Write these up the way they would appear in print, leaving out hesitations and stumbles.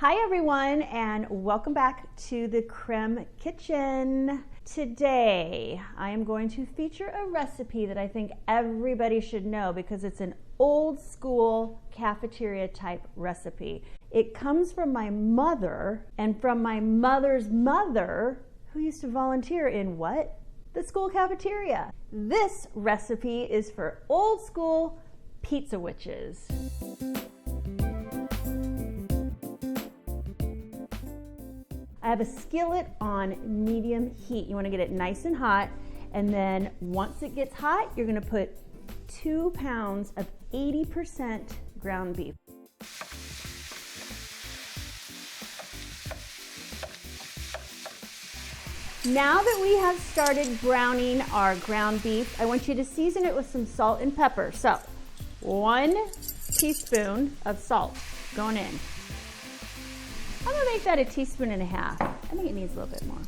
Hi everyone, and welcome back to the Crème kitchen. Today I am going to feature a recipe that I think everybody should know because it's an old school cafeteria type recipe. It comes from my mother and from my mother's mother, who used to volunteer in what? The school cafeteria. This recipe is for old school Pizzawiches. I have a skillet on medium heat. You want to get it nice and hot, and then once it gets hot, you're going to put 2 pounds of 80% ground beef. Now that we have started browning our ground beef, I want you to season it with some salt and pepper. So 1 teaspoon of salt going in. I'm gonna make that 1.5 teaspoons. I think it needs a little bit more.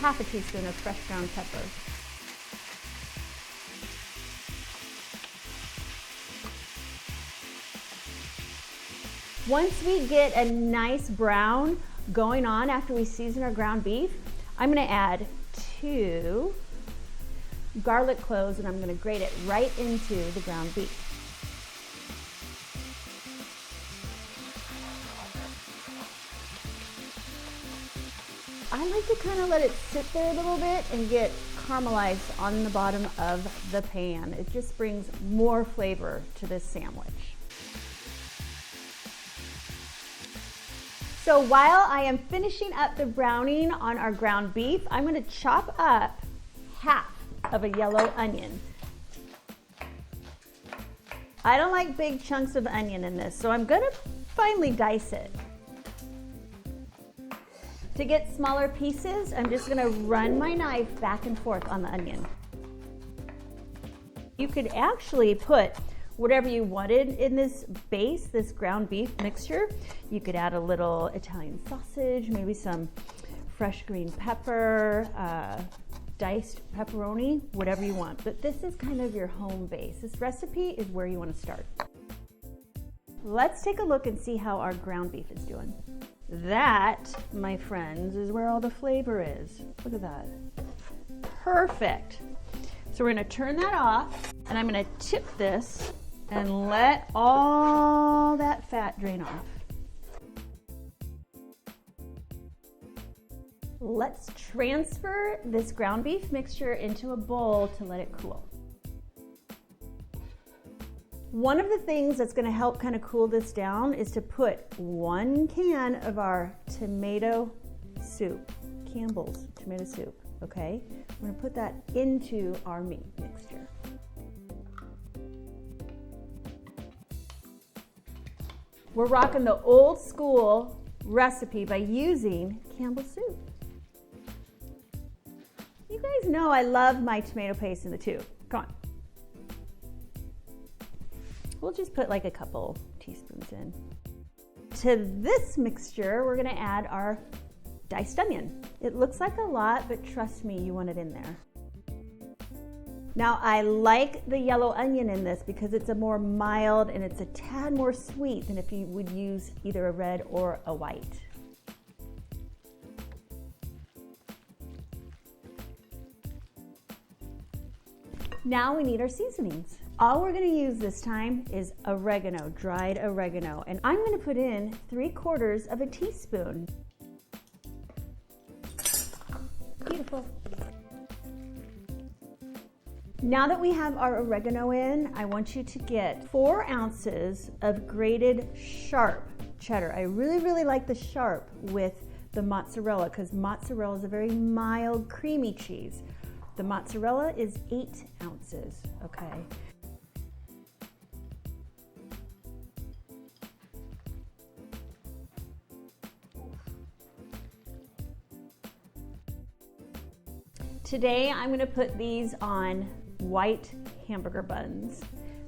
1/2 teaspoon of fresh ground pepper. Once we get a nice brown going on after we season our ground beef, I'm gonna add 2 garlic cloves and I'm gonna grate it right into the ground beef. I like to kind of let it sit there a little bit and get caramelized on the bottom of the pan. It just brings more flavor to this sandwich. So while I am finishing up the browning on our ground beef, I'm going to chop up 1/2 of a yellow onion. I don't like big chunks of onion in this, so I'm going to finely dice it. To get smaller pieces, I'm just gonna run my knife back and forth on the onion. You could actually put whatever you wanted in this base, this ground beef mixture. You could add a little Italian sausage, maybe some fresh green pepper, diced pepperoni, whatever you want. But this is kind of your home base. This recipe is where you wanna start. Let's take a look and see how our ground beef is doing. That, my friends, is where all the flavor is. Look at that. Perfect. So we're gonna turn that off, and I'm gonna tip this and let all that fat drain off. Let's transfer this ground beef mixture into a bowl to let it cool. One of the things that's going to help kind of cool this down is to put 1 can of our tomato soup, Campbell's tomato soup, okay? We're going to put that into our meat mixture. We're rocking the old school recipe by using Campbell's soup. You guys know I love my tomato paste in the tube. Come on. We'll just put like a couple teaspoons in. To this mixture, we're gonna add our diced onion. It looks like a lot, but trust me, you want it in there. Now, I like the yellow onion in this because it's a more mild and it's a tad more sweet than if you would use either a red or a white. Now we need our seasonings. All we're gonna use this time is oregano, dried oregano, and I'm gonna put in 3/4 of a teaspoon. Beautiful. Now that we have our oregano in, I want you to get 4 ounces of grated sharp cheddar. I really like the sharp with the mozzarella because mozzarella is a very mild, creamy cheese. The mozzarella is 8 ounces, okay? Today, I'm gonna put these on white hamburger buns.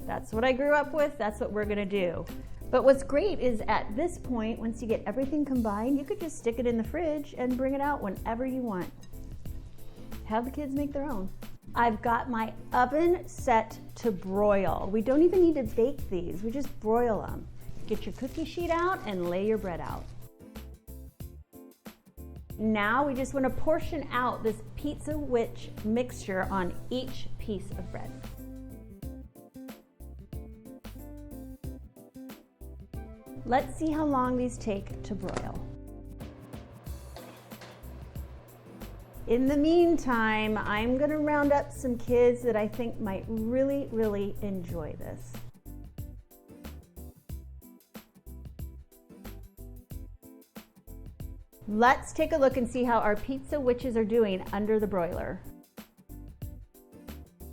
That's what I grew up with, that's what we're gonna do. But what's great is at this point, once you get everything combined, you could just stick it in the fridge and bring it out whenever you want. Have the kids make their own. I've got my oven set to broil. We don't even need to bake these, we just broil them. Get your cookie sheet out and lay your bread out. Now we just want to portion out this Pizzawiches mixture on each piece of bread. Let's see how long these take to broil. In the meantime, I'm gonna round up some kids that I think might really, really enjoy this. Let's take a look and see how our Pizzawiches are doing under the broiler.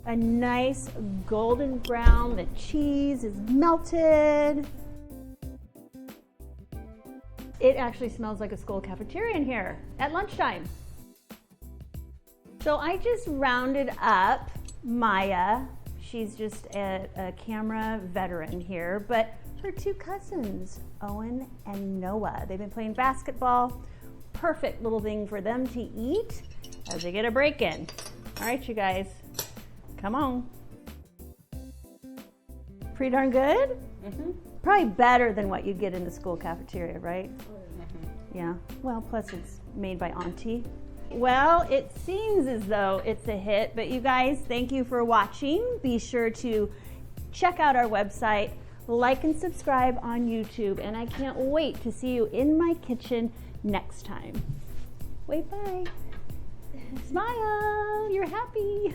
A nice golden brown, the cheese is melted. It actually smells like a school cafeteria in here at lunchtime. So I just rounded up Maya. She's just a camera veteran here, but her two cousins, Owen and Noah. They've been playing basketball. Perfect little thing for them to eat as they get a break in. All right, you guys, come on. Pretty darn good? Mm-hmm. Probably better than what you get in the school cafeteria, right? Mm-hmm. Yeah, well, plus it's made by Auntie. Well, it seems as though it's a hit, but you guys, thank you for watching. Be sure to check out our website, like and subscribe on YouTube, and I can't wait to see you in my kitchen next time. Wave bye. Smile, you're happy.